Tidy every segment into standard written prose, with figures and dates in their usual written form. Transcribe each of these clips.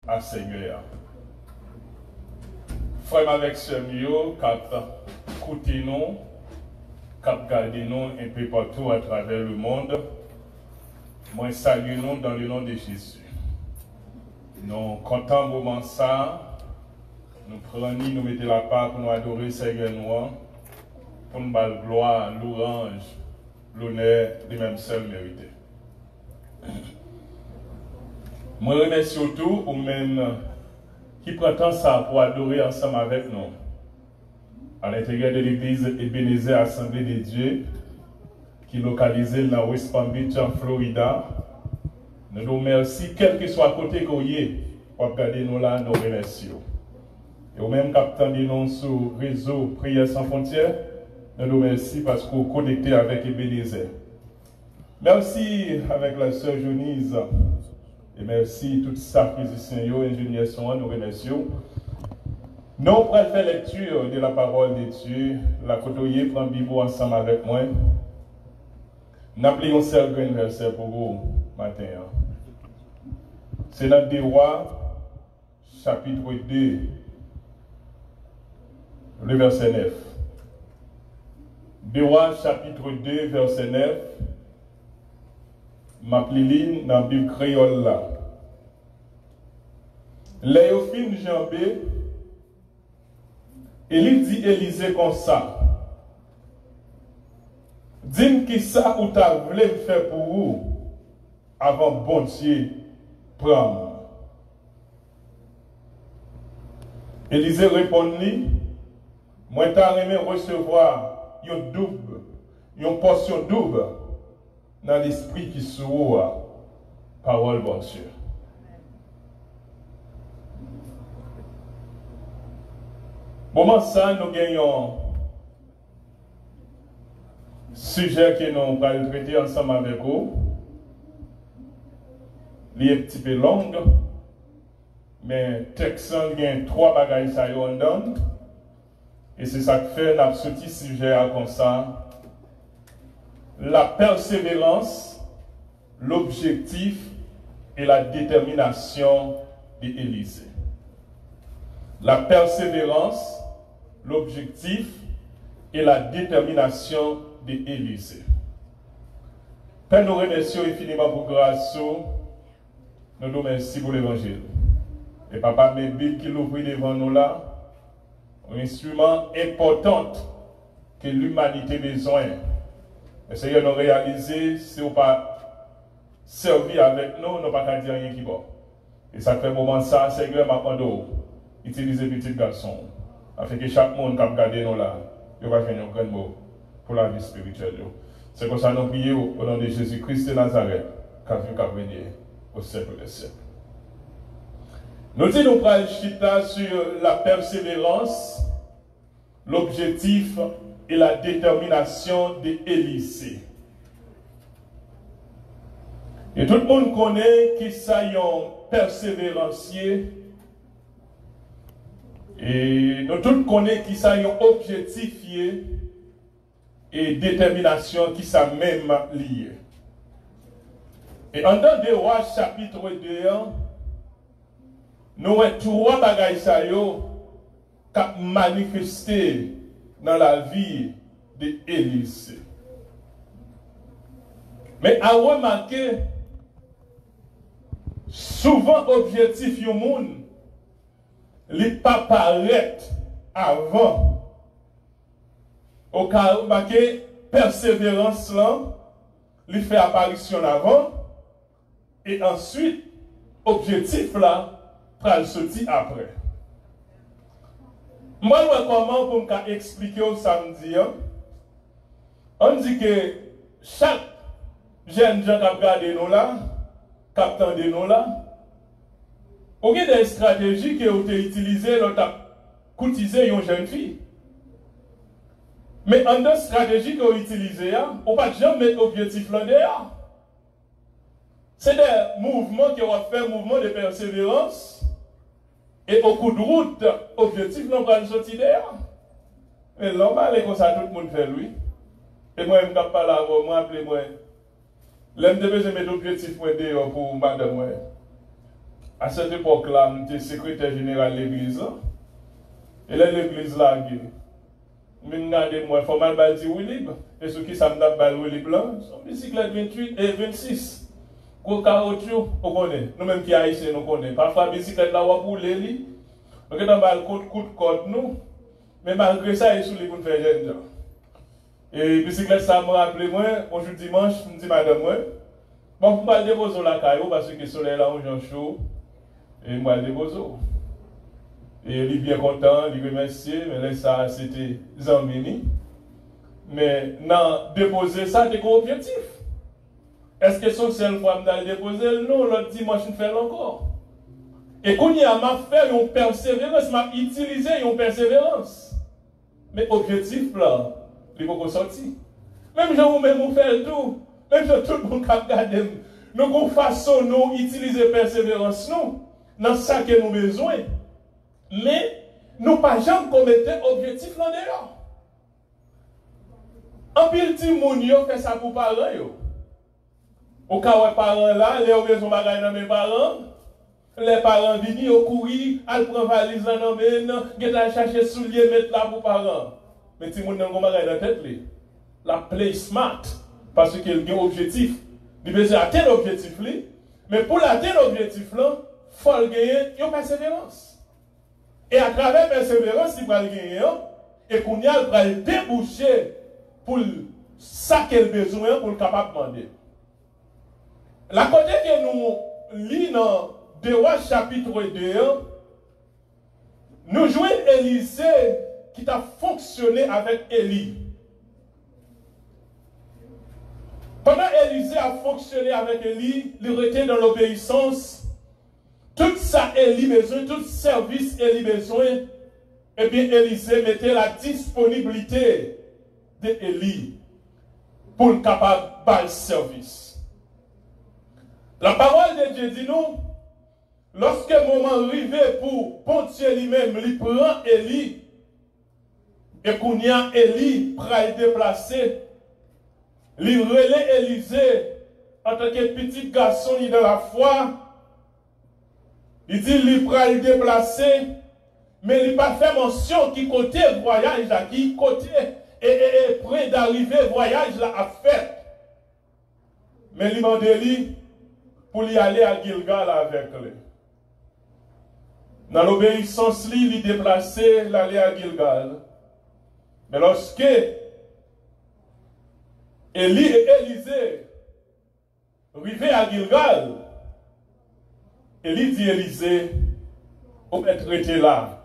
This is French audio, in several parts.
à Seigneur. Frère avec ce mieux, cap écouter nous, cap garder nous un peu partout à travers le monde. Moi, salue nous dans le nom de Jésus. Nous comptons moment ça, nous prenons, nous mettons la part pour nous adorer Seigneur nous, pour nous donner gloire, l'orange, l'honneur, les mêmes seuls mérités. Je remercie surtout aux même qui prend temps ça pour adorer ensemble avec nous. À l'intérieur de l'église Ebenezer Assemblée de Dieu, qui est localisée dans West Palm Beach, en Florida. Nous nous remercions, quel que soit côté qu'on y est, pour regarder nous là, nous remercions. Et au même capitaine de nous sur le réseau Prières sans frontières, nous nous remercions parce qu'on est connecté avec Ebenezer. Merci avec la sœur Jonise. Et merci tous ces musiciens et ingénieurs sont nous remercions. Nous allons faire lecture de la parole de Dieu. La côtoyer prend Bible ensemble avec moi. Nous appelons un seul verset pour vous matin. C'est dans Des Rois, chapitre 2, le verset 9. Des Rois, chapitre 2, verset 9. M'appelle dans la Bible créole là. Léophine Jambé, il dit Élisée comme ça. Dis-moi qui ça ou t'as voulu faire pour vous avant bon Dieu prendre. Élisée répondit, moi t'as aimé recevoir une double, une portion double dans l'esprit qui s'ouvre, parole bon Dieu. Moment ça, nous gagnons sujet que nous allons traiter ensemble avec vous. Il est un petit peu long, mais texte gagne 3 bagages à y donne. Et c'est ça que fait notre petit sujet comme ça. La persévérance, l'objectif et la détermination d'Élisée. La persévérance, l'objectif et la détermination d'Élisée. Père, nous remercions infiniment pour grâce. Nous nous remercions pour l'évangile. Et papa, mes Bibles qui l'ouvre devant nous là, un instrument important que l'humanité a besoin. Mais Seigneur, nous réaliser, si on pas servi avec nous, nous pas dire rien qui est bon. Et ça fait un moment ça, Seigneur, m'a demandé utiliser petit garçon, afin que chaque monde qui a regardé nous là, il va faire un grand mot pour la vie spirituelle. C'est comme ça que nous prions au nom de Jésus-Christ de Nazareth, qui a vu qu'à venir au siècle des siècles. Nous disons nous prenons chita sur la persévérance, l'objectif et la détermination d'Élisée. Et tout le monde connaît qui sont persévéranciers. Et nous tous connaissons qui sont objectifiés et détermination qui sont même liés. Et en dans Des Rois chapitre 2, nous avons 3 bagages qui ont manifesté dans la vie d'Élisée. Mais à remarquer, souvent objectif du monde, les pas paraître avant. Au cas où persévérance là, il fait apparition avant, et ensuite, objectif là, pral sortir après. Moi, comment pour me expliquer au samedi, on dit que chaque jeune gens qui a regardé nous là, qui a attendu nous là, il y a des stratégies qui ont été utilisées pour courtiser une jeune fille. Mais en deux stratégies qu'on utilise, on ne peut pas jamais mettre l'objectif là derrière. C'est des mouvements qui ont fait mouvement de persévérance. Et au coup de route, l'objectif non pas de sortir derrière. Mais là, on va aller comme ça, tout le monde fait lui. Et moi, je ne peux pas là, moi, appelez-moi. L'MDB, je mets l'objectif pour madame. à cette époque-là, j'étais secrétaire général de l'église. Et là, l'église là, moi, il faut mal bâtir ou libre. Et ce qui ça me donne balle ou libre là, son bicyclette 28 et 26. Gros caoutchouc, on connaît. Nous-mêmes qui haïtiens, nous connaissons. Parfois, bicyclette là, on va rouler li. Donc, on va le côte, nous. Mais malgré ça, il est sous les pour faire jeune. Et bicyclette, ça me rappelle moi, bonjour dimanche, je me dis madame, moi. Bon, je vais le déposer la caillou parce que le soleil là, on est chaud. Et moi, le déposer. Et il est bien content, il remercie, mais là, ça, c'était Zambini. Mais non, déposer ça, c'est un objectif. Est-ce que son seul fois de le déposer? Non, l'autre dimanche, je fais encore. Et quand il y a ma fait une persévérance, m'a utilisé une persévérance. Mais objectif là, il faut qu'on sorte. Même si vous-même vous faites tout, même si tout le monde a regardé, nous avons façon nous utiliser persévérance nous, dans ça que nous avons besoin. Mais nous pas jamais commettre objectif là d'ailleurs. En pile petit monde yo fait ça pour parents yo. Au cas où les parents là, les ont bagay dans mes parents, les parents viennent au courir, ils prennent valise dans nos mains, ils allent chercher souliers mettre là pour parents. Mais si moun nan gon bagay dans tête li, la play smart parce qu'il a un objectif. Il besoin atteindre l'objectif li, mais pour atteindre l'objectif là, faut gagner une persévérance. Et à travers la persévérance, il va gagner et qu'on y a le déboucher pour ça qu'il a besoin pour le capable de demander. La côté que nous lisons dans 2 Rois chapitre 2, nous jouons Élisée qui a fonctionné avec Élie. Pendant Élisée a fonctionné avec Élie, il était dans l'obéissance. Tout ça Élie besoin, tout service Élie besoin, et bien Élisée mettait la disponibilité d'Élie pour le capable de le service. La parole de Dieu dit nous, lorsque le moment arrivé pour Pontier lui-même, il prend Élie, et qu'on y a Élie pour le déplacer, il relève Élisée en tant que petit garçon de la foi. Il dit il prend le déplacer, mais il n'a pas fait mention qui côté voyage là, qui côté et près d'arriver voyage là à faire. Mais il m'a dit pour y aller à Gilgal avec lui. Dans l'obéissance, il déplacé, il allait à Gilgal. Mais lorsque Élie et Élisée arrivaient à Gilgal, Élie dit Élisée, vous êtes resté là.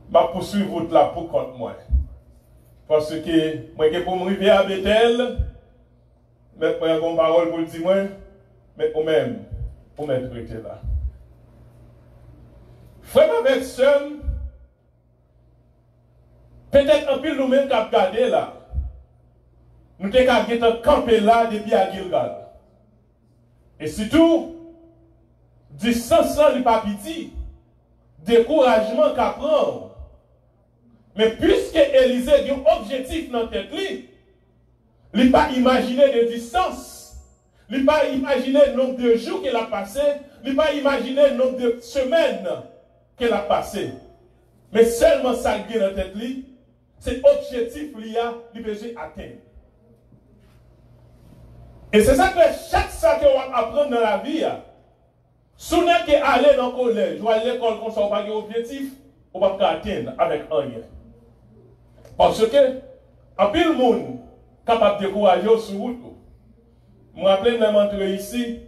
Je vais poursuivre votre là pour contre moi. Parce que moi, pour me arriver à Bethel, je vais une parole pour le dire, mais vous-même, vous êtes resté là. Frère avec soeur, peut-être un peu nous-mêmes qui avons gardé là. Nous avons campé là depuis à Gilgal. Et surtout, distance là, il n'est pas petit. Découragement qu'à prendre. Mais puisque Élisée a un objectif dans la tête, il n'a pas imaginé de distance. Il n'a pas imaginé le nombre de jours qu'il a passé. Il n'a pas imaginé le nombre de semaines qu'il a passé. Mais seulement ça qui est dans la tête, c'est l'objectif qu'il a besoin d'atteindre. Et c'est ça que chaque chose qu'on va apprendre dans la vie, si on est allé dans le collège ou à l'école, on n'a pas d'objectif, on ne va pas atteindre avec rien. Parce que, en pile monde capable de décourager sur route. Je me rappelle de m'entrer ici,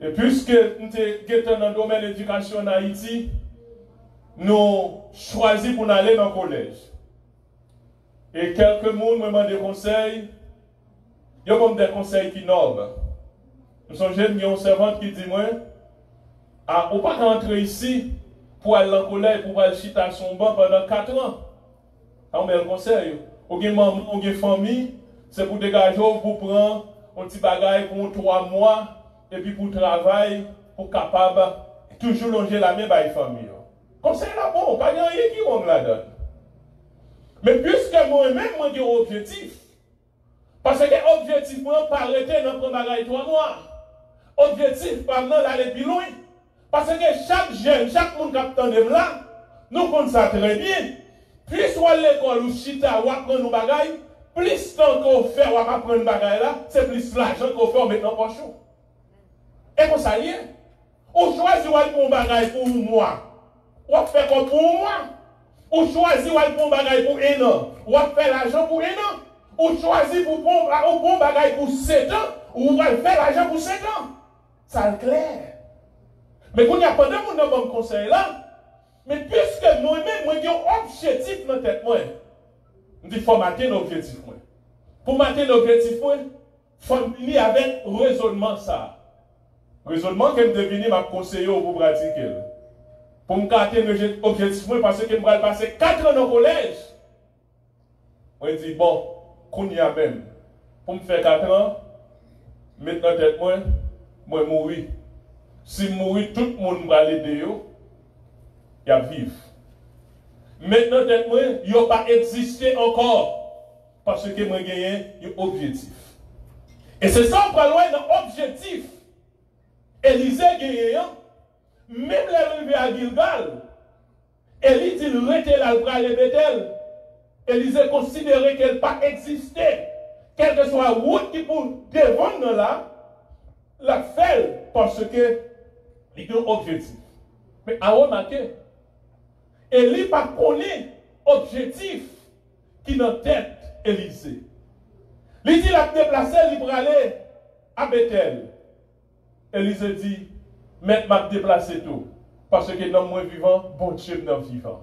et puisque nous sommes dans le domaine de l'éducation en Haïti, nous choisissons pour aller dans le collège. Et quelques personnes me demandent des conseils. Il y a comme des conseils qui nobles. Nous sommes jeunes, il y a une servante qui dit moi, on ne peut pas rentrer ici pour aller dans le collège, pour aller chiter à son banc pendant 4 ans. On met le conseil. Ou une maman, ou une famille, c'est pour dégager, pour prendre un petit bagage pour 3 mois, et puis pour travailler, pour capable toujours longer la même famille. Conseil là bon, pas rien qui on la donne. Mais puisque moi-même, j'ai un objectif, parce que l'objectif, moi, pas arrêter dans le bagage 3 mois. Objectif, pendant d'aller plus loin. Parce que chaque jeune, chaque monde qui attend là, nous connaissons ça très bien. Plus on à l'école ou chita ou apprendre nos bagailles, plus temps qu'on fait ou apprendre bagailles là, c'est plus l'argent qu'on fait maintenant pour poche. Et comme ça y est, on choisit ou pour bagaille pour moi. On fait comme pour moi. On choisit ou pour bagaille pour un an. On fait l'argent pour un an. On choisit pour bon bagaille pour 7 ans. Ou on fait l'argent pour 7 ans. Ça c'est clair. Mais quand il n'y a pas de monde dans mon conseil là, mais puisque moi-même, moi, j'ai un objectif dans la tête, moi, je dis, il faut mater l'objectif. Pour mater l'objectif, il faut venir avec raisonnement ça. Raisonnement que je devine m'a conseillé pour pratiquer. Pour me garder l'objectif, parce que je vais passer 4 ans au collège. Je dis, bon, qu'on y a même. Pour me faire 4 ans, mettre dans la tête, moi, mourir. Si je mourir, tout le monde va l'aider. Il y a vivre. Maintenant, il n'y a pas existé encore. Parce que moi, j'ai un objectif. Et c'est ça, on parle d'un objectif. Élisée gagne, même l'arrivée à Gilgal, Élie dit rester là pour aller Bethel. Élisée considérait qu'elle n'a pas existé. Quelle que soit la route qui pour devant là, la fait parce que il y a un objectif. Mais à remarquer, Élie pas connaît objectif qui dans la tête Élisée. Il dit la déplacer, il pour aller à Bethel. Élisée dit, maintenant m'a déplacé tout. Parce que dans moi vivant, bon Dieu dans vivant.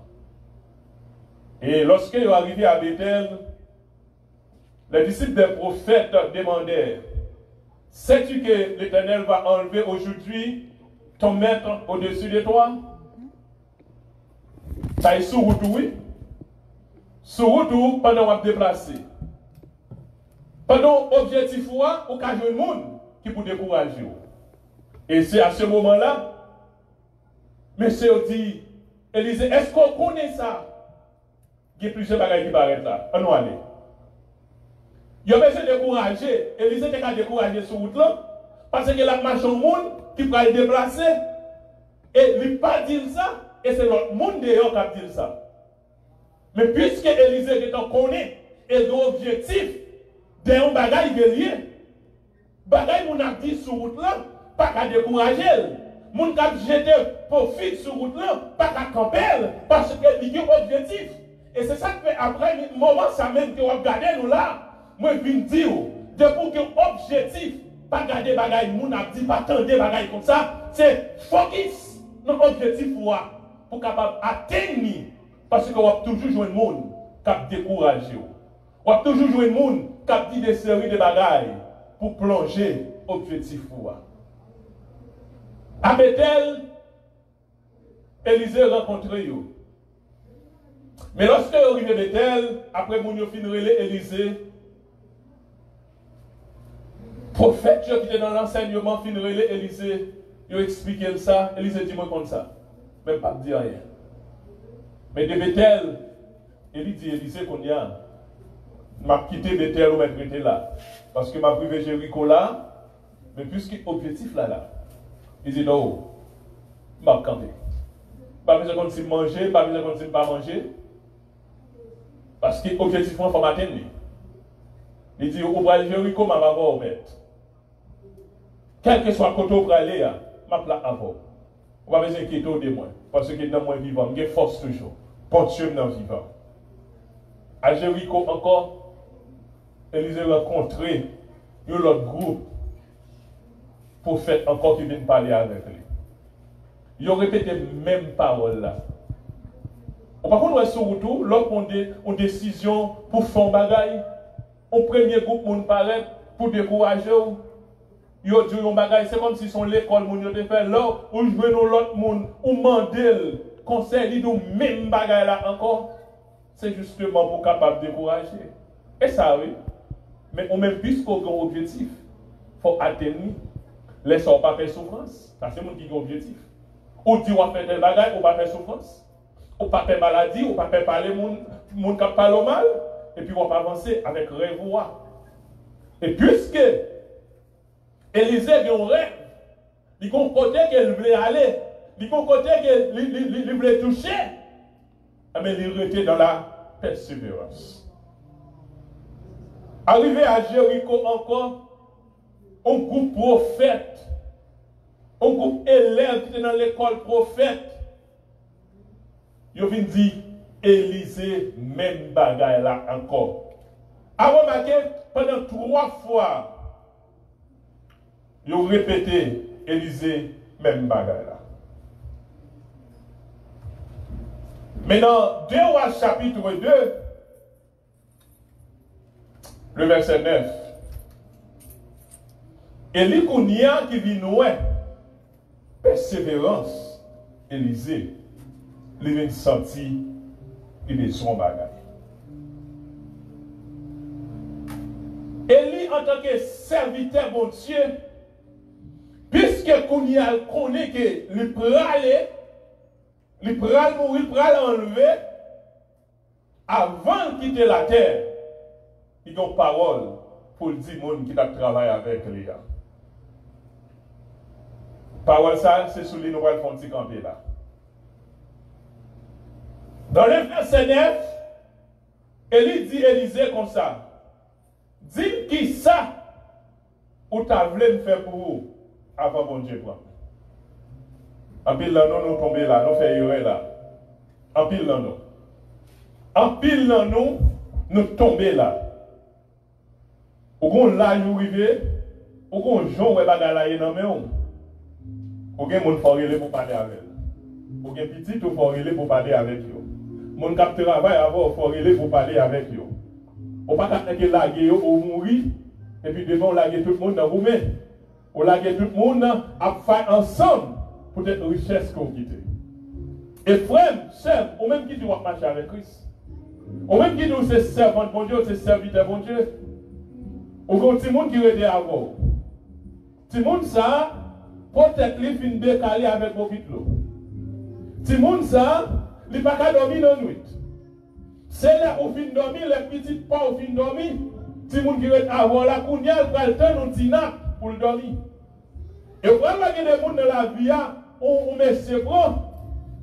Et lorsque ils sont arrivés à Bethel, les disciples des prophètes demandèrent, sais-tu que l'Éternel va enlever aujourd'hui ton maître au-dessus de toi? Ça est sous route, oui. Sous route, pendant qu'on va déplacer. Pendant l'objectif, ou qu'à jouer le monde qui peut décourager. Et c'est à ce moment-là, monsieur dit, Élisée, est-ce qu'on connaît ça? Il y a plusieurs bagages qui paraissent là. On va aller. Il y a besoin de décourager. Élisée n'a pas décourager sur route là. Parce que la marche au monde qui peut aller déplacer. Et il ne pas dire ça. Et c'est l'autre monde d'ailleurs qui a dit ça. Mais puisque Élisée est en connaît, et l'objectif d'un bagage lié, bagage mon a dit sur route là, pas qu'à décourager. Mon cap jeté profit sur route là, pas qu'à camper, parce qu'il y a un objectif. Et c'est ça que après le moment ça même que vous regardez nous là, moi je viens dire, depuis que l'objectif, pas garder bagage, mon a dit, pas tendre bagage comme ça, c'est focus dans l'objectif pour capable atteindre. Parce que vous avez toujours joué le monde qui a découragé. Vous avez toujours joué le monde qui a dit des séries de bagailles pour plonger l'objectif. À Bethel, Élisée rencontré vous. Mais lorsque vous arrivez à Bethel, après vous avez fini Élisée, prophète qui était dans l'enseignement fini Élisée, il a expliqué ça, Élisée dit moi comme ça. Même pas dire rien. Mais de Bethel, Élie dit Élisée qu'on y a. M'a quitté Bethel ou m'a prêté là. Parce que m'a privé Jéricho là, mais puisque l'objectif là. Il dit non, m'a campé. Pas besoin de continuer à manger, pas besoin de continuer à pas manger. Parce que l'objectif, il faut m'atteindre. Il dit, au bras de Jéricho, m'a pas voir mettre. Quel que soit le côté où je vais aller, m'a plat avant. On va besoin d'inquiéter de moi. Parce que dans moi vivant, j'ai force toujours. Bon Dieu dans vivant. À Jéricho encore, Élisée a rencontré un autre groupe. Prophète encore qui vient parler avec lui. Ils ont répété les mêmes paroles là. Par contre, on est sur retour, lorsqu'on a une décision pour faire un bagage, un premier groupe qui paraît pour décourager. Ils ont dit un bagage, c'est comme si son l'école, ils ont fait là, ou jouer dans l'autre monde, ou demander conseil, ils ont même bagage là encore. C'est justement pour capable de décourager. Et ça, oui. Mais au même plus qu'on a un objectif, il faut atteindre. Laissez-vous pas faire souffrance. Ça, c'est mon qui a un objectif. Ou dit, on va faire des bagages, on va faire souffrance. On ne va pas faire maladie, on ne va pas parler mon qui parle mal. Et puis, on va avancer avec rêve. Et puisque Élisée a un rêve, Il y a un côté qu'elle voulait aller. Il y a un côté qu'elle voulait toucher. Mais il était dans la persévérance. Arrivé à Jéricho encore, un groupe prophète, un groupe élève qui était dans l'école prophète, ils viennent dire, Élisée, même bagaille là encore. A remarqué, pendant 3 fois, ils ont répété, Élisée, même bagaille là. Maintenant, 2 Rois chapitre 2, le verset 9. Élie Kounia qui vit noué, persévérance, Élisée, il vient sentir, il est son bagage. Élie, en tant que serviteur, bon Dieu, puisque Kounia connaît que le pralé, il pral mourir, il pral enlever, avant de quitter la terre, il a une parole pour le dire monde qui a travaillé avec lui. Parole ça, c'est sur les nouvelles fonds campé là. Dans le verset 9, Élie dit Élisée comme ça. Dis qui ça ou t'as voulu me faire pour vous avant bon Dieu prend. En pile là, nous tombons là, nous faisons là. En pile là, nous. En pile là, nous tombons là. Ou qu'on là, nous arrivons, ou qu'on joue, ou bagay là, ou qu'on moun forele pour parler avec. Ou qu'on petit ou forele pour parler avec yo. Moun kap travail avant forele pour parler avec yo. Ou pas que laguer yo ou mourir, et puis devant laguer tout le monde dans vous-même. Ou laguer tout le monde à faire ensemble. Peut-être richesse qu'on quitte. Et frère, sœur, ou même qui doit marcher avec Christ. Ou même qui doit se servant de bon Dieu, se serviteur de bon Dieu. Ou quand tout le monde qui est avant. Tout le monde ça, peut-être qu'il finit décalé avec vos vite l'eau. Tout le monde ça, il n'a pas dormir dans la nuit. C'est là où fin dormir, les petits pas où fin dormir. Tout le monde qui est avant la counia, il va le temps nous tina pour le dormir. Et vraiment, il y a des gens dans la vie, on met ses bras,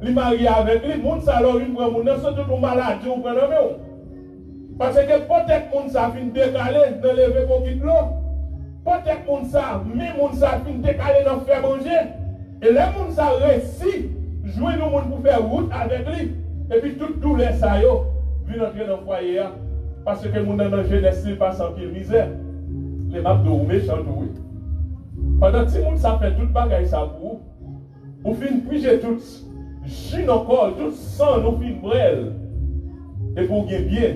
il marie avec lui, les gens alors ils prennent mon surtout pour maladie ou prennent même. Parce que peut-être que les gens finissent décaler dans lever pour quitter l'eau. Peut-être que les gens finissent décaler dans faire manger. Et les gens réussissent jouer nous pour faire route avec lui. Et puis tout les ça yo viennent entrer dans le foyer. Parce que les gens dans la jeunesse passent en pile misère. Les maps de ou méchants oui. Pendant que les gens fait tout bagaille ça pour vous finissez piger tout jus encore, tout sang, nous finissez brel. Et pour gagner bien,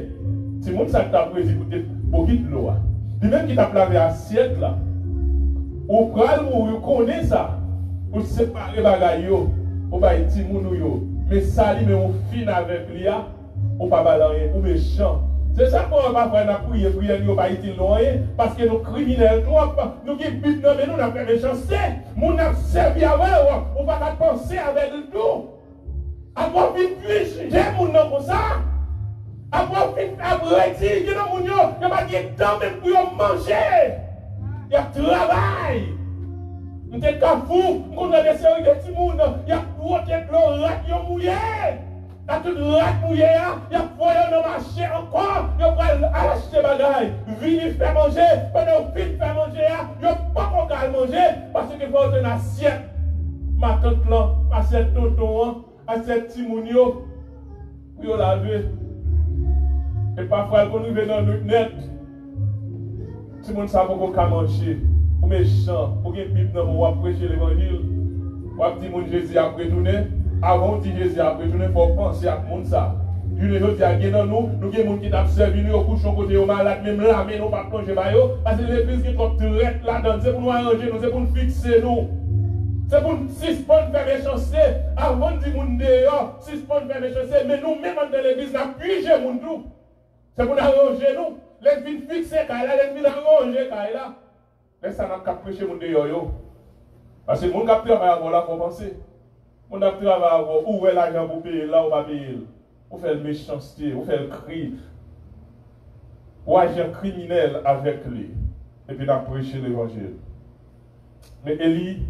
si les gens t'a pris pour quitter l'eau. Puis même qui t'a lavé assiette là, ou pral ou connaît ça, ou séparer bagaille yo, ou ba ti moun yo, mais ça li mais on fin avec lui ou pas balancer ou méchant. C'est ça qu'on va faire na prier yo ba iti loin parce que nous criminels trop nous qui but non mais nous n'a fait méchanceté, moun a servi avant on va pas penser avec tout. Après vite puis j'ai moun non comme ça. Après vite après dit que non moun yo pas de temps même pour manger. Il y a travail. Nous sommes cafou, nous avons des séries de petits monde, il y a porté le rat qui est mouillé. Il y a tout le rat mouillé, il y a foyer dans le marché encore, il y a acheter bagaille, venir faire manger, pendant que vous faire manger, il n'y a pas qu'on manger, parce qu'il faut une assiette. Ma tante là, assiette tonton, assiette timounio, pour laver. Et parfois, quand nous venons dans notre net, tout le monde sait qu'on manger. Ou méchant, ou bien Bible dans ou prêcher l'évangile, ou dire mon Jésus a retourné, avant de dire Jésus a retourné, il faut penser à monde ça. Une autre a gagné dans nous, nous avons des gens qui ont servi nous au couchon côté au malade, même là, mais nous pas plonger parce que l'église qui est comme direct là-dedans, c'est pour nous arranger, c'est pour nous fixer nous. C'est pour nous suspendre faire méchanceté, avant de dire mon dehors, suspendre faire méchanceté, mais nous même dans l'église, nous appuyons mon tout. C'est pour nous arranger nous. Les filles fixées, les filles arranger, là. Mais ça n'a qu'à prêcher mon dehors. Parce que mon cap travaille avant là, faut penser. Mon cap travaille avant, où est l'argent pour payer là, ou pas payer. Ou faire le méchanceté, ou faire le cri. Ou agir criminel avec lui. Et puis, il a prêché l'évangile. Mais Élie,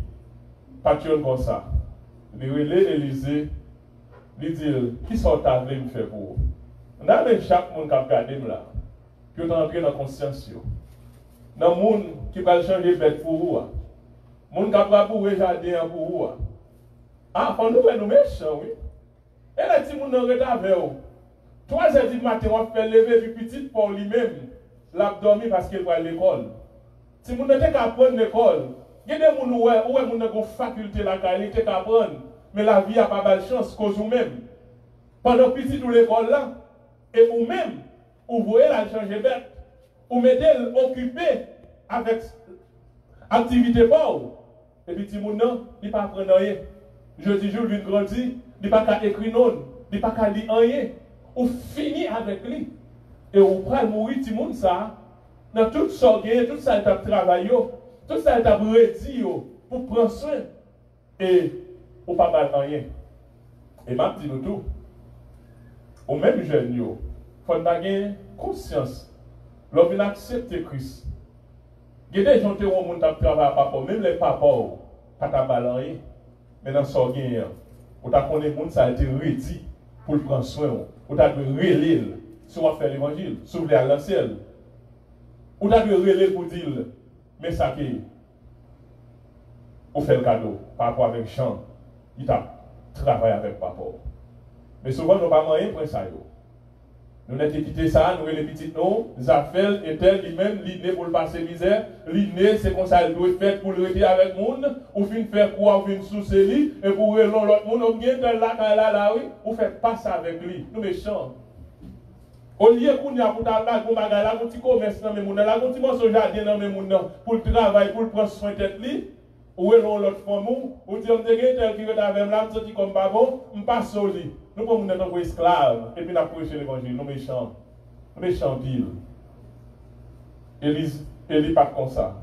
patron comme ça. Il relève Élysée, il dit, qui sont ta voulu me faire pour vous? On a même chaque monde qui a regardé là, qui est entré dans la conscience. Dans le monde qui va changer bête pour vous. Le monde qui va pour le jardin pour vous. Ah, on nous méchants, oui. Et là, si on est avec vous, 3 heures du matin, on fait lever du petit pour lui-même, l'a dormi parce qu'il va à l'école. Si on n'était qu'à apprendre l'école, il y a des gens qui ont une faculté, la qualité qu'à apprendre, mais la vie n'a pas de chance, cause vous-même. Pendant petit tout l'école là, et vous-même, vous voyez la changer bête, vous mettez occupé avec activité pour vous. Et puis, si vous il pas apprendre rien. Je dis, je lui grandit, il pas qu'à écrire non, il pas qu'à lire rien. Ou fini avec lui. Et vous prenez mourir tout le monde ça. Dans tout ça, tout ça est à travailler, tout ça est à redire pour prendre soin. Et vous pas mal rien. Et m'a dit nous tout. Au même jeune, il faut avoir conscience. Lorsqu'on accepte Christ. Il y a des gens qui ont travaillé à papa, même les papas, pas ta rien. Mais dans ce gain, vous avez que ça a été rédi pour le prendre soin. Vous avez relé si on fait l'évangile, si vous voulez aller dans le ciel. Vous avez relé pour dire, mais ça qui vous fait le cadeau par rapport avec Jean, il a travaillé avec papa. Mais souvent, nous n'avons pas moyen pour ça. Nous n'avons pas quitté ça, nous les petits noms, Zafel était lui-même l'idée pour le passer misère. L'idée, c'est comme ça, il doit être fait pour le rester avec le monde, ou fin faire quoi, ou fin sous lui, et pour relon l'autre monde, ou bien de là, oui, ou faites pas ça avec lui. Nous méchants. Au lieu qu'on y a pour ta là, qu'on bagaille là, qu'on petit commerce dans mes monde, là, qu'on petit morceau jardin dans mes monde, pour le travail, pour le prendre soin de tête lui, ou relon l'autre femme, ou dire, on tel qui est avec là, on dit comme pas bon, on passe au lit. Nous pouvons être encore esclaves et puis nous prêcher l'évangile. Nous méchants. Nous méchants pile. Élie pas comme ça.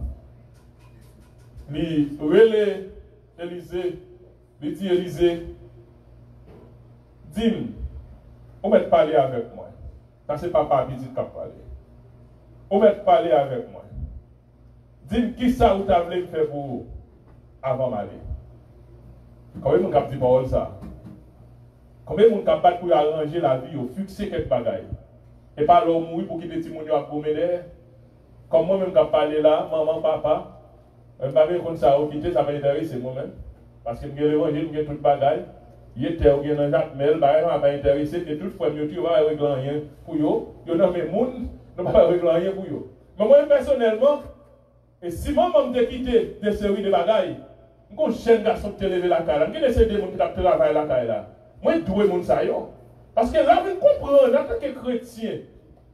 Il relève Élisée. Il dit Élisée, dis-moi, on va parler avec moi. Ça c'est papa qui dit qu'il va parler. On va parler avec moi. Dis-moi qui ça vous avez voulu faire pour vous avant d'aller. Comment vous avez dit parole ça? Combien de gens sont capables pour arranger la vie, ou fixer quelque bagaille? Et pas l'homme mourir pour quitter les petits gens à promener. Comme moi-même, je parle là, maman, papa, je ne sais pas comme ça, quitter, ça va intéresser moi-même. Parce que je vais l'évangile, je vais tout bagaille. Il était au dans Jacques Mel, ça va intéresser, et toutefois, je ne vais pas régler rien pour eux. Je ne vais pas régler rien pour eux. Mais moi, personnellement, et si maman me quitte des séries de bagailles, je suis un jeune garçon qui levé la caille, je suis des gens qui travaillent la caille là. Moi, je dois mon ça. Parce que là, vous comprenez, en tant que chrétien,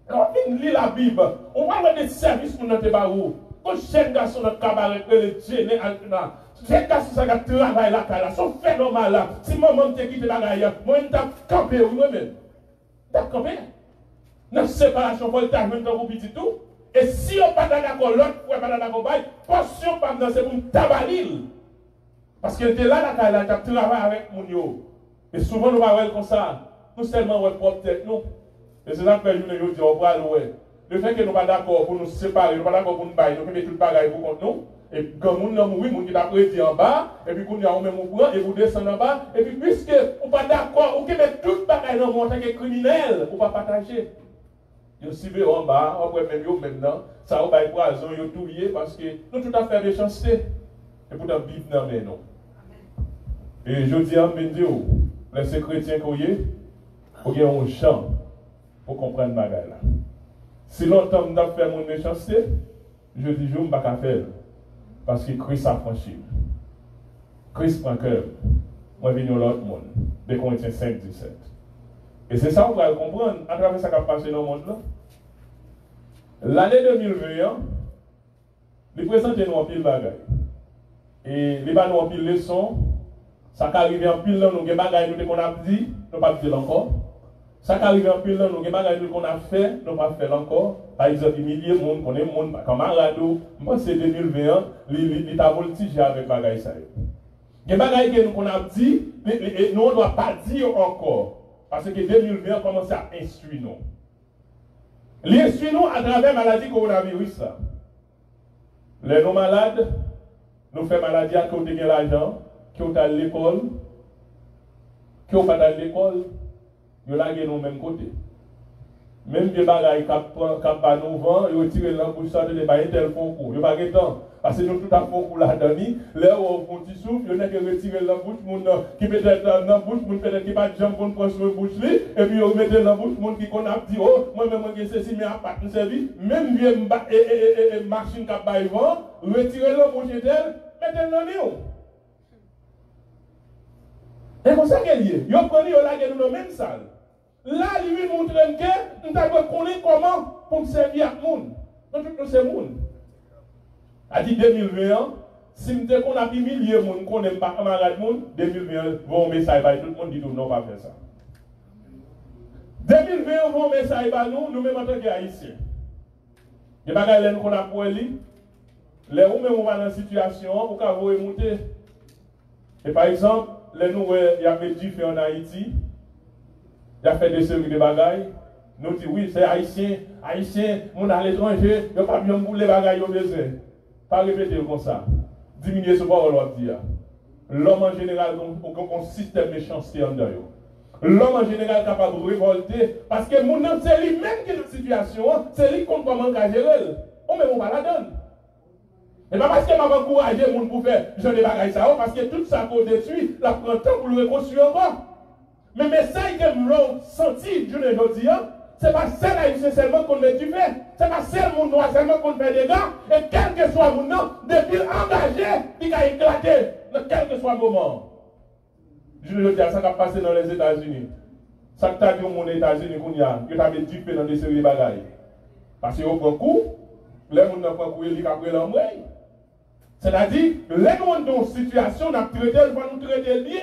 quand on lit la Bible, on va avoir des services pour notre barreau. Quand jeune garçon dans le cabaret, le jeune Altuna, jeune garçon qui travaille la caille, son fait normal là. Si maman te quitte la caille, moi, je t'ai campé moi-même. T'as campé. Dans la séparation, il faut le même temps pour petit tout. Et si on n'est pas d'accord, l'autre fois, pas d'accord, portion pas dans c'est pour tabalil. Parce qu'elle était là, la caille, elle a travaillé avec mon yo. Et souvent, nous parlons comme ça. Nous seulement notre propre tête, nous. Et c'est ça que nous disons, on va louer. Le fait que nous ne sommes pas d'accord pour nous séparer, nous ne sommes pas d'accord pour nous bailler, nous mettons tout le bagage pour contre nous. Et quand nous sommes mourir, nous sommes prédits en bas, et puis nous sommes même au courant, et vous descendez en bas. Et puis, puisque vous n'êtes pas d'accord, vous mettez tout le bagage dans le monde en tant que criminel, vous ne pas partager. Vous suivez en bas, après même vous maintenant, ça va être poison, vous touillez, parce que nous tout à fait méchanceté. Et pourtant, vivre dans les noms. Et je dis à Mendio, les chrétiens qu'on y est, il y a un champ pour comprendre ma gueule. Si longtemps je fait mon méchanceté, je dis je ne vais pas faire. Parce que Christ a franchi. Christ prend cœur. Moi, je viens de l'autre monde. De Corinthiens 5, 17. Et c'est ça qu'on va comprendre à travers ce qui a passé dans le monde. L'année 2021, il présente nous en pile de bagaille. Et il va nous en pile de leçons. Ça qui arrive en pile, nous avons des bagages qu'on a dit, nous ne pas dire encore. Ça qui arrive en pile, nous avons des bagages qu'on a fait, nous ne pas faire encore. Par exemple, les milliers de monde, qu'on est monde, camarades, je pense que c'est 2021, l'État voltige avec bagages. Les bagages qu'on a dit, nous ne doit pas dire encore. Parce que 2020 commence à instruire nous. Les instruire nous à travers la maladie coronavirus. Les non malades, nous faisons maladie à côté de l'argent. qui ont à l'école, qui ont pas à l'école, ils ont lagué nous même côté. Même des bagailles qui pas nous vent, ils ont tiré l'embouche ça de pas tel fond coup. Ils pas de temps. Parce que nous tout à fond coup là-dedans, là où on petit souffle, il y en a qui retirent l'embouche, qui peut-être dans l'embouche, peut-être qui pas de jambes pour prendre sur bouche et puis on met dans l'embouche, monde qui qu'on a dit oh, moi-même je ceci mais à pas de service, même vieux machine qui a pas vent, retirer l'embouche et tel, mettez dans l'eau. Et comme ça qu'elle y est, ils prennent là dans la même salle. Là, lui montre que nous avons connaître comment pour servir à tout le monde. Nous tous ces monde. A dit 2021, si nous avons a milliers de monde qu'on n'aime pas camarade monde, 2021 vont message tout le monde dit non pas faire ça. 2020 vont message nous nous même en tant qu'haïtiens. Les bagages qu'on a pour lui, les où même on va dans une situation pour qu'on va remonter. Et par exemple, les nous il y a des fait en Haïti. Il a fait des séries de bagailles. Nous disons oui, c'est haïtien, mon à l'étranger, il n'y a pas bien pour les bagailles au besoin. Pas répéter comme ça. Diminuer ce bord, on va dire. L'homme en général, a un système de méchanceté en dedans. L'homme en général est capable de révolter parce que mon nom, c'est lui-même qui est dans cette situation, c'est lui qu'on peut manquer gérer. On ne va la donne. Et pas parce que m'a encouragé les gens pour faire genre de bagailles ça, parce que tout ça qu'on détruit, la prend temps pour le reconstruire encore. Mais le message que nous senti, je ne dis pas, ce n'est pas seul haïtien seulement qu'on met du fait. Ce n'est pas seul mon noir seulement qu'on fait des gars. Et quel que soit mon nom, depuis engagé, il a éclaté dans quel que soit le moment. Je ne dis pas ça qui a passé dans les États-Unis. Ça qui a dit aux États-Unis qu'on y a, que tu avais du fait dans des séries de bagailles. Parce qu'on prend coup, les gens n'ont pas coup, ils ont pris l'embrayage. C'est-à-dire, les gens dans une situation, on a traité, il faut nous traiter bien.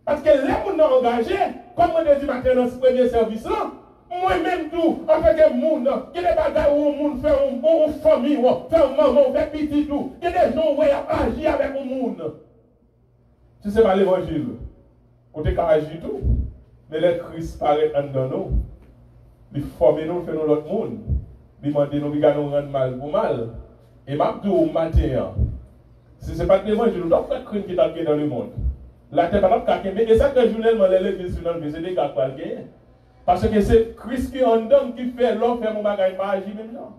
Parce que les gens sont engagés, comme on a dit maintenant dans ce premier service-là, moi-même tout, en fait que monde, qui est des bagages où le monde fait une famille, fait un maman, fait petit tout, qui est des gens où il agit avec le monde. Si ce n'est pas l'évangile, on peut agir tout, mais les Christ paraît en nous. Ils forment nous, fait nous l'autre monde. Ils demandent nous, ils nous rendre mal pour mal. Et maintenant, au matin, si ce n'est pas l'évangile, on doit faire crime qui est dans le monde. La terre pas de mais c'est ça que journellement l'église c'est des gars qui gagner. Parce que c'est Christ qui est en dedans qui fait l'homme faire mon bagage pas agir même là.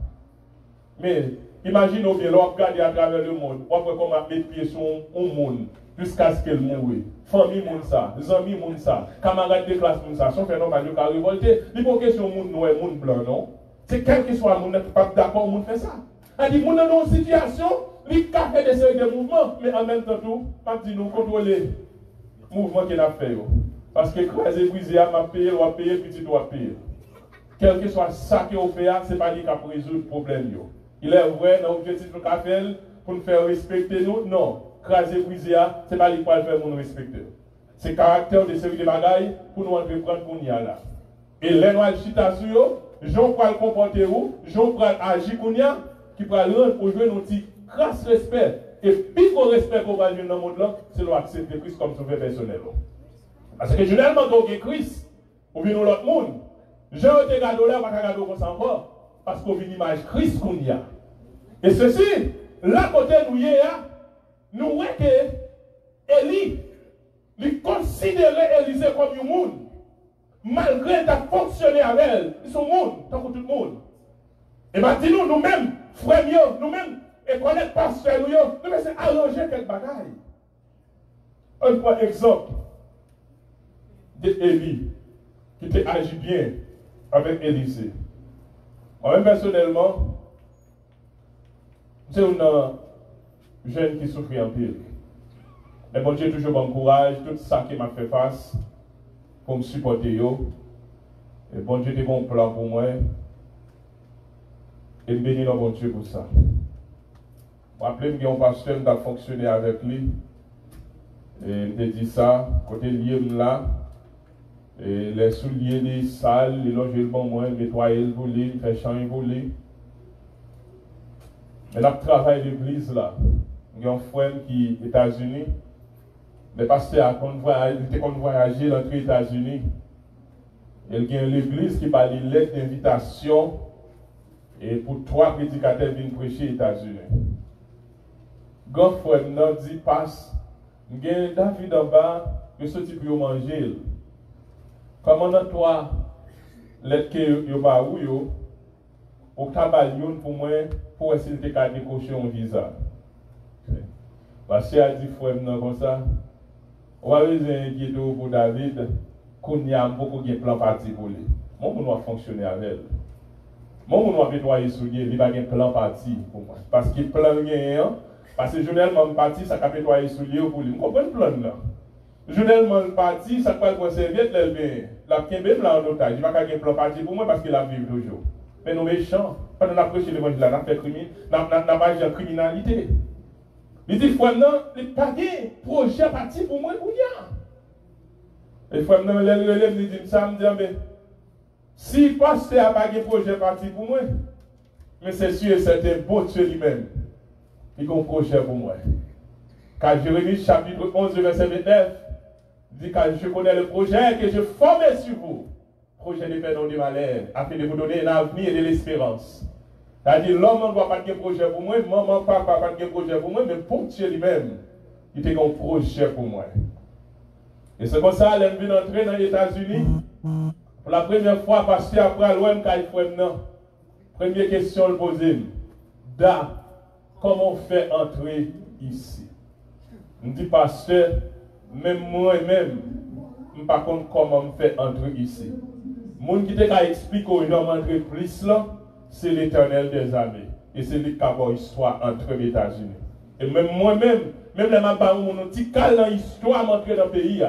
Mais imaginez bien l'homme regarder à travers le monde, on peut comment mettre pied sur un monde jusqu'à ce qu'elle moure. Famille monde ça, amis monde ça, camarades de classe monde ça, son fait normal de révolter, il faut question monde noir monde blanc non. C'est quel que soit monde pas d'accord monde fait ça. A dit monde dans une situation, il fait des séries de mouvements mais en même temps tout, pas dit nous contrôler mouvement qu'il a fait. Parce que craser brisé à m'a payé, ou à payer, petit ou à payer. Quel que soit ça que vous faites, ce n'est pas lui qui a résoudre le problème. Il est vrai dans l'objectif de faire pour nous faire respecter nous. Non. Craser brisé, ce n'est pas lui qui va faire pour nous respecter. C'est le caractère de série de bagailles pour nous entreprendre pour nous là. Et les noirs chita sur eux, j'en prends le comporter où, j'en prends agir pour nous, qui prend rendre pour jouer notre crasse respect. Et puis qu'on respecte qu'on va jouer dans le monde là, c'est l'accepter Christ comme sauveur personnel. Parce que généralement, quand on est Christ, on vient dans l'autre monde. Je regarde là, on va regarder comme ça encore. Parce qu'on vit l'image Christ qu'on y a. Et ceci, là, côté nous y est, nous voyons que Élie, il considérait Élisée comme un monde. Malgré qu'il a fonctionné avec elle, ils sont monde, tant que tout le monde. Et maintenant, nous-mêmes, frères, nous-mêmes, et connaître pasteur, nous c'est arranger quelques bagailles. Un point exemple d'Élie qui a agi bien avec Élisée. Moi-même personnellement, c'est un jeune qui souffre en pile. Mais bon Dieu toujours m'encourage, tout ça qui m'a fait face pour me supporter. Et bon Dieu a un bon plan pour moi. Et je bénis le bon Dieu pour ça. Je me rappelle que un pasteur qui a fonctionné avec lui. Et il m'a dit ça, côté lié là. Et les souliers, les sales, les loger le bon moins, nettoyer le volet, faire changer le volet. Mais là, travail d'église là. Il y a un frère qui est aux États-Unis. Le pasteur a voyagé dans les États-Unis. Il y a l'église qui parle de lettre d'invitation. Et pour 3 prédicateurs viennent prêcher aux États-Unis. Grand frère nous dit passe David en bas, il sorti pour manger. Comment toi, l'être que yo ba ou yo, au cabalion pour moi, pour essayer de décocher un visa. Parce qu'il a dit frère comme ça, on va besoin un pour David, qu'on y a beaucoup de plans partis pour lui. Moi, on doit fonctionner avec elle. Moi, on doit pétoyer sur lui, il va avoir un plan parti pour moi. Parce qu'il plan gagnant, parce que journellement, parti, ça va pétoyer sur lui pour lui. Vous comprenez le plan là? Journellement, parti, ça va être serviette, la Kembe là en otage. Il va avoir un plan parti pour moi parce qu'il a vécu toujours. Mais nous méchants, quand on a prêché l'évangile, on a fait pas de criminalité. Il dit, frère, non, il n'y a pas de projet parti pour moi, ou bien. Et frère, non, il relève, il dit, ça me dit, mais si le pasteur n'a pas de projet parti pour moi, mais c'est sûr, c'est un beau Dieu lui-même. Il a un projet pour moi. Car Jérémie, chapitre 11, verset 29, dit, car je connais le projet que je formais sur vous. Projet de paix, non de malheur, afin de vous donner un avenir et de l'espérance. C'est-à-dire, l'homme ne doit pas de projet pour moi, maman, papa, pas de projet pour moi, mais pour Dieu lui-même, il a un projet pour moi. Et c'est comme ça, elle vient entrer dans les États-Unis. Pour la première fois, parce qu'après, l'OM, quand il faut maintenant, première question, le poser. Comment on fait entrer ici? Je dis, pasteur, même moi-même, je ne sais pas comment on fait entrer ici. Moun qui t'a expliqué comment entrer plus là, c'est l'Éternel des armées. Et c'est lui qui a une histoire entre les États-Unis. Et même moi-même, même les mamans, mon petit cal dans l'histoire d'entrer dans le pays,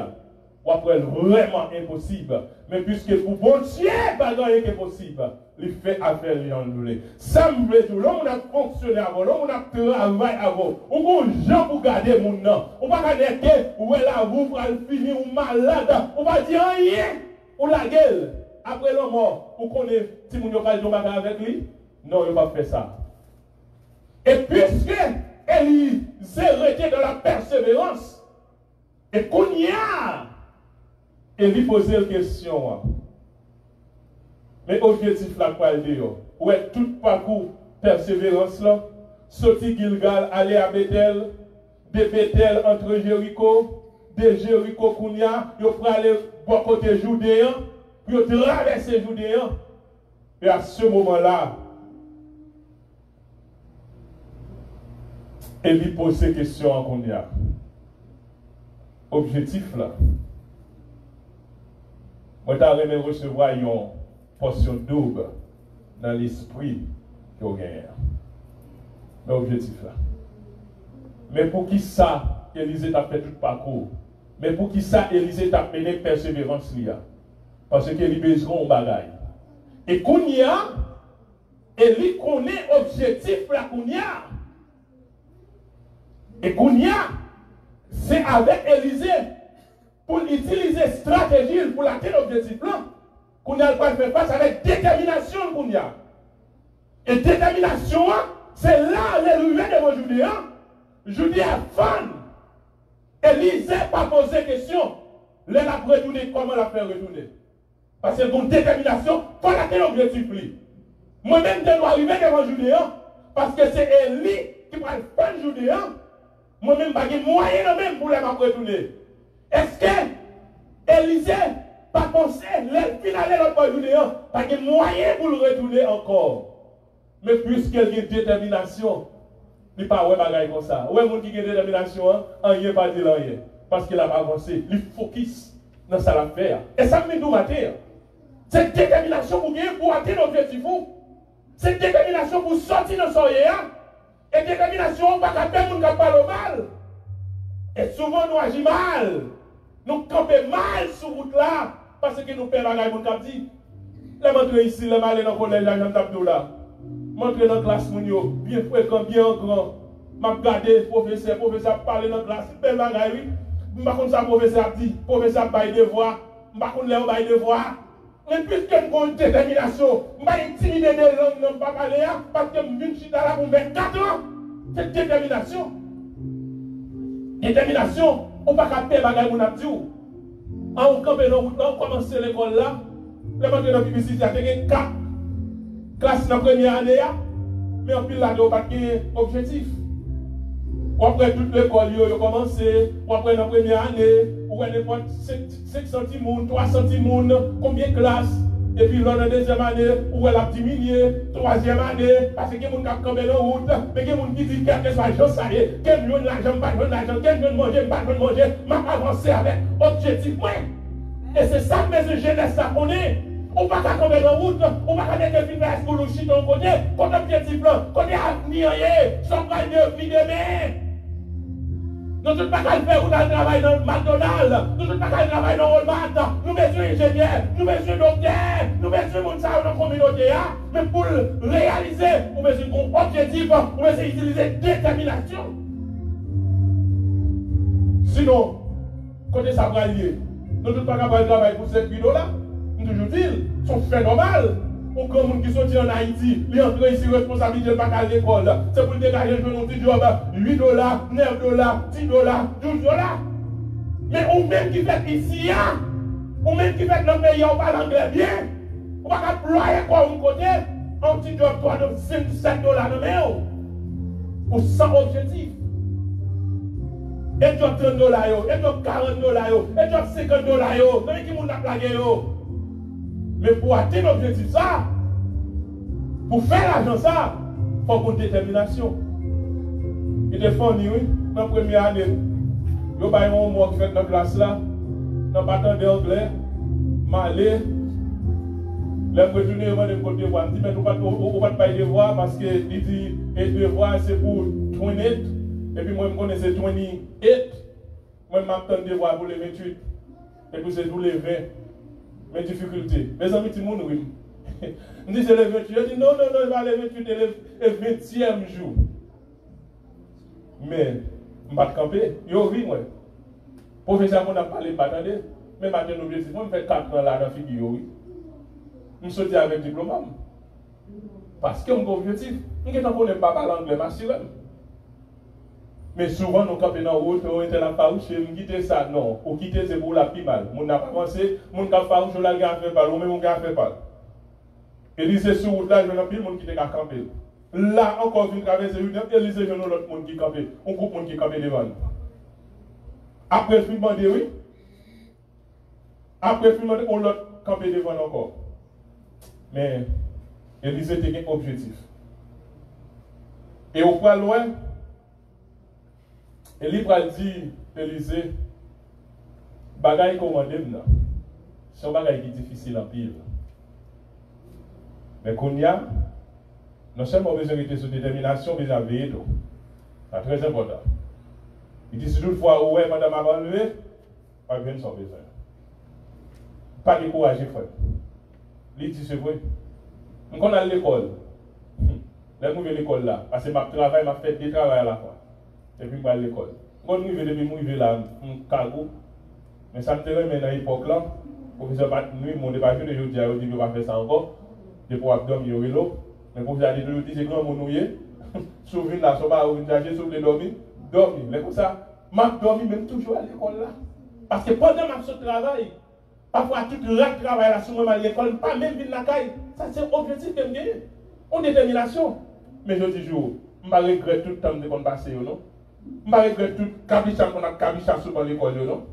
ou après vraiment impossible. Mais puisque pour bon Dieu, pas rien qui est possible, il fait affaire en doulé. Ça me veut dire, l'homme a fonctionné avant, l'homme a travaillé avant. Ou qu'on gens pour garder mon nom. On va pas dire que ou elle a vous pour finir ou malade. On va dire rien. Ou la gueule. Après l'homme mort, ou qu'on est si mon yoka le bagarre avec lui. Non, il va pas faire ça. Et puisque Élie s'est arrêté dans la persévérance, et qu'on y a, Élie posait une question. Mais objectif là, quoi le dire? Où est tout parcours persévérance là? Sorti Gilgal, aller à Bethel, de Bethel entre Jéricho, de Jéricho Kounia, il faut aller bon côté Judéen, puis il traverser Judéen. Et à ce moment-là, Élie pose ces questions en Kounia. Objectif là. Moi, je vais recevoir une portion double dans l'esprit que vous gagnez. Mais objectif là. Mais pour qui ça, Élisée a fait tout le parcours? Mais pour qui ça, Élisée a mené persévérance là? Parce qu'il a besoin de bagaille. Et Kounia, Élie connaît l'objectif là, Kounia. Et Kounia, c'est avec Élisée. Pour utiliser stratégie pour atteindre l'objectif là, Kounia va faire face avec détermination. Kounia. Et détermination, c'est là l'élevé devant Judéen. Judéen fan. Élisée n'a pas posé question. Elle a retourné, comment la faire retourner? Parce que une détermination pour atteindre l'objectif. Moi-même, je dois arriver devant Judéen. Parce que c'est Élie qui va faire Judéen. Moi-même, je n'ai pas moyen même pour la retourner. Est-ce que Élisée pas pensé, le final de notre Judéen, pas de moyen pour le retourner encore. Mais puisqu'elle a une détermination, il n'y a pas de bagaille comme ça. Ouais, mon qui a une détermination, rien pas dire rien. Parce qu'il a avancé, il focus dans sa affaire. Et ça me dit tout matin. Cette détermination pour gagner, pour atteindre l'objectif. Cette détermination pour sortir dans son yéa. Et détermination, pas qu'à faire, nous ne parle mal. Et souvent, nous agissons mal. Nous campons mal sur route là. Parce que nous payons la gagne, nous dit. Les montrer ici, les mal dans le collège, là, j'en tape là. Montrer dans la classe, bien fréquent, bien grand. M'a regardé, professeur parler dans la classe. Belle bagaille, oui. Je ne sais pas ça, professeur dit. Professeur baille devoir. Je ne sais pas si baille devoir. Mais puisque nous avons une détermination, je ne vais pas intimider des gens qui n'ont pas parlé parce que je suis là pour 24 ans. C'est détermination. Détermination, on ne peut pas faire bagaille mon abdi. On campe dans route là, on commence l'école là. Le matin dans la publicité, il y a 4 classes dans la première année. Mais on peut là, on n'a pas d'objectif. Ou après toute l'école, yo commencé, ou après la première année, ou n'importe 5 centimes, 3 centimes, combien de classes? Et puis dans la deuxième année, où elle a diminué, troisième année, parce que les gens qui ont campé dans la route, mais les gens qui disent que soit je sais, quel million d'argent, pas de l'argent, quel million de manger, pas de manger, m'a avancé avec objectif. Et c'est ça que mes jeunesse ça connaît. On ne peut pas camper dans la route, on ne peut pas mettre une place pour le chien de côté, quand objectif là, quand il y a avenir, sans pas de vie demain. Nous ne pouvons pas faire un travail dans McDonald's, nous ne pouvons pas travailler dans Walmart, nous mettons ingénieurs, nous mettons docteurs, nous mettons monde dans la communauté, mais pour le réaliser, nous mettons un objectif, nous mettons utiliser détermination. Sinon, côté ça va lier, nous ne pouvons pas faire un travail pour 7 $, nous toujours dire, c'est fait normal. Pour grand monde qui sortit en Haïti, il entre ici, responsabilité de pas à l'école. C'est pour dégager un petit job, $8, $9, $10, $12. Mais ou même qui fait ici, ou même qui fait dans le pays, on parle anglais bien, on va pas ployer quoi un côté, un petit job, 3, 5, $7 dans le mail, ou sans objectif. Et job $30, et job $40, et job $50, mais qui moun a plagué yo. Mais pour atteindre l'objectif ça, pour faire l'argent ça, il faut une détermination. Il est fourni, oui, dans la première année. Il y a un mois qui fait dans la classe là, dans le bâton d'anglais, malé. Là, je retourne devant le côté devoir. Je dis, mais on ne va pas y devoir parce que il dit, et devoir c'est pour 28. Et puis moi, je connais 28. Moi, je m'attends devoir pour les 28. Et puis c'est tous les 20. Mes difficultés. Mes amis, tout le monde, oui. Je dis, c'est le 28. Je dis, non, il va aller 28 et le 20e jour. Mais, je ne vais pas camper. Yo, oui, moi. Professeur, on a parlé, pas attendez. Mais maintenant, l'objectif, moi, je fais 4 ans là dans la figure, oui. Je suis sorti avec diplôme. Parce que mon objectif, je ne connais pas l'anglais, ma. Mais souvent, nous campons dans la route, on était là, on quitte ça, non. Ou quitter, c'est pour la plus mal. On n'a pas avancé, on n'a pas farouché, on a fait pas, ou même on a fait pas. Et lycée sur route là, je n'ai plus de monde qui était à camper. Là, encore une traversée, et lycée, je n'ai l'autre monde qui campait. On coupe monde qui campait devant nous. Après, je me demande, oui. Après, je me demande, on l'autre campé devant encore. Mais, Élysée était un objectif. Et au point loin, Élysée a dit, Élysée, bagaille commandé, c'est un bagaille qui est difficile en pile. Mais qu'on y a, non seulement besoin de sur détermination, mais à veiller. C'est très important. Il dit si toutefois, ouais, madame a enlevé, pas bien sans besoin. Pas décourager, frère. Il dit c'est vrai. On a l'école. Là, nous à l'école là. Parce que ma travail, m'a fait des travail à la fois. Et puis, je vais à l'école. Quand nous arrivons là, un cargo. Mais ça me fait dans l'époque là. Le professeur Batnoui, mon débat, je dis, je ne vais pas faire ça encore. Je vais pouvoir dormir au vélo. Mais le professeur a dit, c'est grand monouillé. Souvent là, ça va, j'ai sauvé dormir. Dormir. Mais comme ça, je dormi même toujours à l'école là. Parce que pendant que je travaille, parfois tout le travail là, sur moi à l'école, pas même vivre la caille. Ça, c'est l'objectif que je gagne. En détermination. Mais je dis, je ne regrette tout le temps qu'on passe, non? Je ne regrette tout le cabichage qu'on a cabichage sur l'école, non?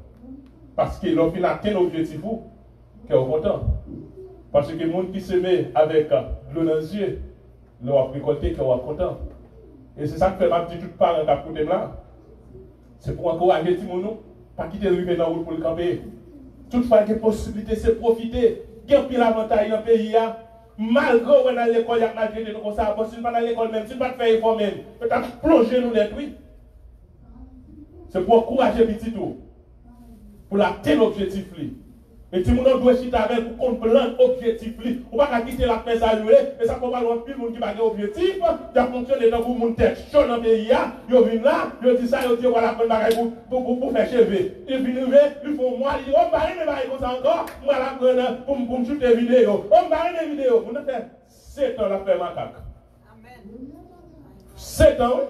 Parce que l'on a atteint l'objectif, qui est content. Parce que les gens qui se met avec l'eau dans les yeux, l'ont récolté, qui est content. Et c'est ça que fait ma petite toute parent à côté là. C'est pour encourager les gens, pas quitter le dans la route pour le camper. Toutefois, il y a possibilité, c'est profiter. Il y a pile avantage dans le pays. Malgré qu'on a l'école, il y a malgré comme ça, si on pas dans l'école même, si on pas faire effort même, peut-être plonger nous les oui. C'est pour encourager les petits tout. Pour atteindre l'objectif. Et si on doit chiter avec pour qu'on plante l'objectif, on ne va pas quitter la paix à louer, et ça peut pas loin plus de monde qui n'a pas d'objectif, il a fonctionné dans mon tête chaud dans le pays, il vient là, il dit ça, il dit voilà, pour faire chever. Il vient, il faut moi, il dit, on va aller comme ça encore, on va la prendre pour me shooter des vidéos. On va aller des vidéos. On a fait 7 ans la faire macaque. Amen. 7 ans,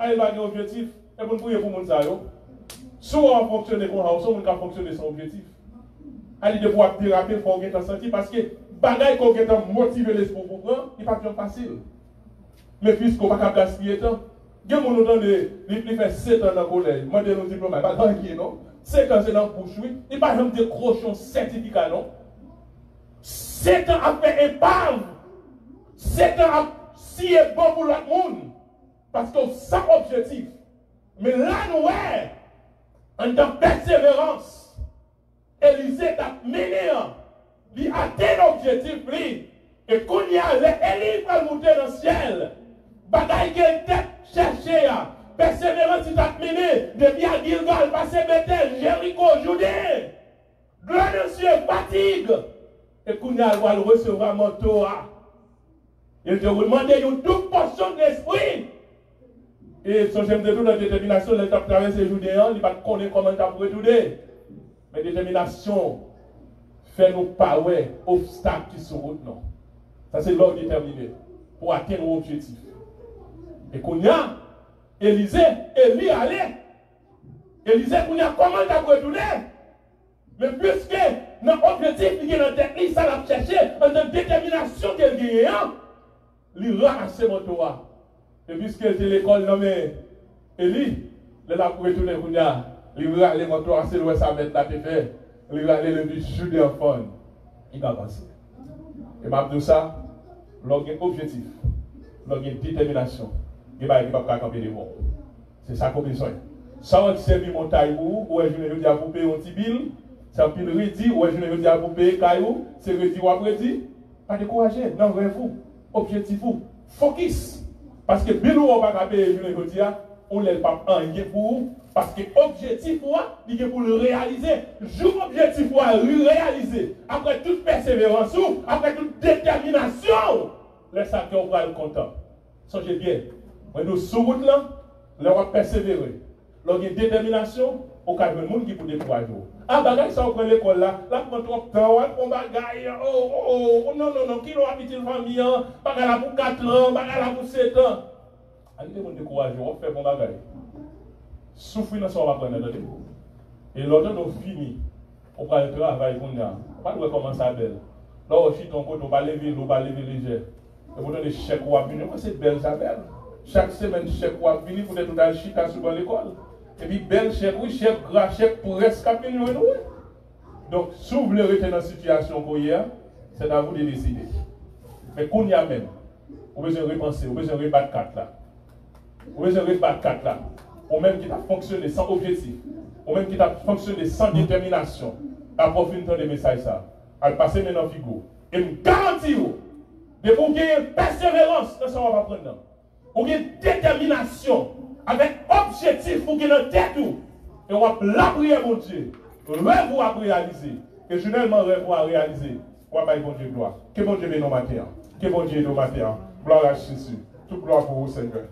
il va avoir objectif, et pour nous prier pour mon ça. Soit on fonctionne comme ça, soit on peut fonctionner sans objectif. Ali de pouvoir déraper, il faut être senti parce que bagaille qu'on est motivé l'esprit pour prendre, il n'est pas bien facile. Mais puisqu'on ne va pas gaspiller temps, Il y a des gens qui fait 7 ans dans le collège. Moi, je dis diplôme, pas dans qui, non? 5 ans, c'est dans le bouche, oui. Il n'y a pas de décrocher un certificat, non? 7 ans à faire épave. 7 ans à si est bon pour l'autre monde. Parce que sans objectif. Mais là, nous, en tant persévérance, Élisée t'a mené, il a atteint l'objectif, et qu'on y a, Élie va monter dans le ciel. Bataille qui est cherchée, persévérance, il t'a mené, depuis à Gilgal, passé Bethel, Jéricho, Judée. Gloire de Dieu, fatigue. Et qu'on y a, il va recevoir mon Torah. Il te demande une toute portion de l'esprit. Et son j'aime de tout la détermination, il a traversé Judéen, il va connaître comment tu as retourné. Mais détermination fait nous pas obstacles qui sont route non. Ça c'est l'ordre déterminé pour atteindre l'objectif. Et qu'on y a, Élisée, Élie allait. Élisée, qu'on y a comment tu as retourné. Mais puisque notre objectif qui est dans tête, ça l'a cherché, en tant détermination qu'elle gagne, il ramasse mon Torah. Et puisque c'est l'école nommée Élie, il a retourné qu'on y a. Il va aller mon Torah, c'est le ça mettre la fait. Il va aller le Judée en fond. Il va passer. Et m'a dit ça, l'organe objectif, l'organe détermination, il va pas camper devant. C'est ça qu'on a besoin. Ça va servir mon taille ou est-ce que je dis à vous payer un petit bill, c'est un pile rédi, ou est-ce que je dis à vous payer caillou, c'est rédi ou après dit, pas décourager, non, vous, objectif vous, focus. Parce que bill ou on va payer, je dis, on ne l'a pas en pour parce que l'objectif, il est pour le réaliser. Jour objectif, le réaliser. Après toute persévérance, après toute détermination, laisse ça qu'on va être content. Songez bien. Quand nous sommes sur route là, on va persévérer. Lorsqu'il y a une détermination, au cas où il y a des gens qui peuvent décourager. Ah, bagage, ça, on prend l'école là, là, on prend trop de temps, on bagaille, non, qui l'ont habité le famille, bagage là pour 4 ans, bagage là pour 7 ans. Allez, les gens découragés, on fait bon bagage. Souffrir dans son apprendre. Et l'autre, nous finit. On prend le travail qu'on a. Pas de recommencer à belle. Là, on chie ton côté, on va lever léger. Et vous donnez chèque ou à venir. Moi, c'est belle, ça belle. Chaque semaine, chèque ou à venir pour être tout à chita sur l'école. Et puis, belle chèque, oui, chèque, gras chèque pour rescaper nous. Donc, si vous voulez rester dans la situation qu'on y a, c'est à vous de décider. Mais qu'on y a même, vous besoin de repenser, vous besoin de rebattre 4 là. Vous besoin de rebattre 4 là. Ou même qui a fonctionné sans objectif, ou même qui a fonctionné sans détermination, à profiter des messages ça, à passer maintenant figure. Et me garantir, de vous gagner persévérance dans ce qu'on va prendre. Vous gagner détermination, avec objectif pour gagner dans tête tout. Et on va la prier mon Dieu. Rêve à réaliser. Et généralement rêve à réaliser. On va pas bon Dieu gloire. Que bon Dieu bénisse nos matin. Que bon Dieu nous matin. Gloire à Jésus. Toute gloire pour vous, Seigneur.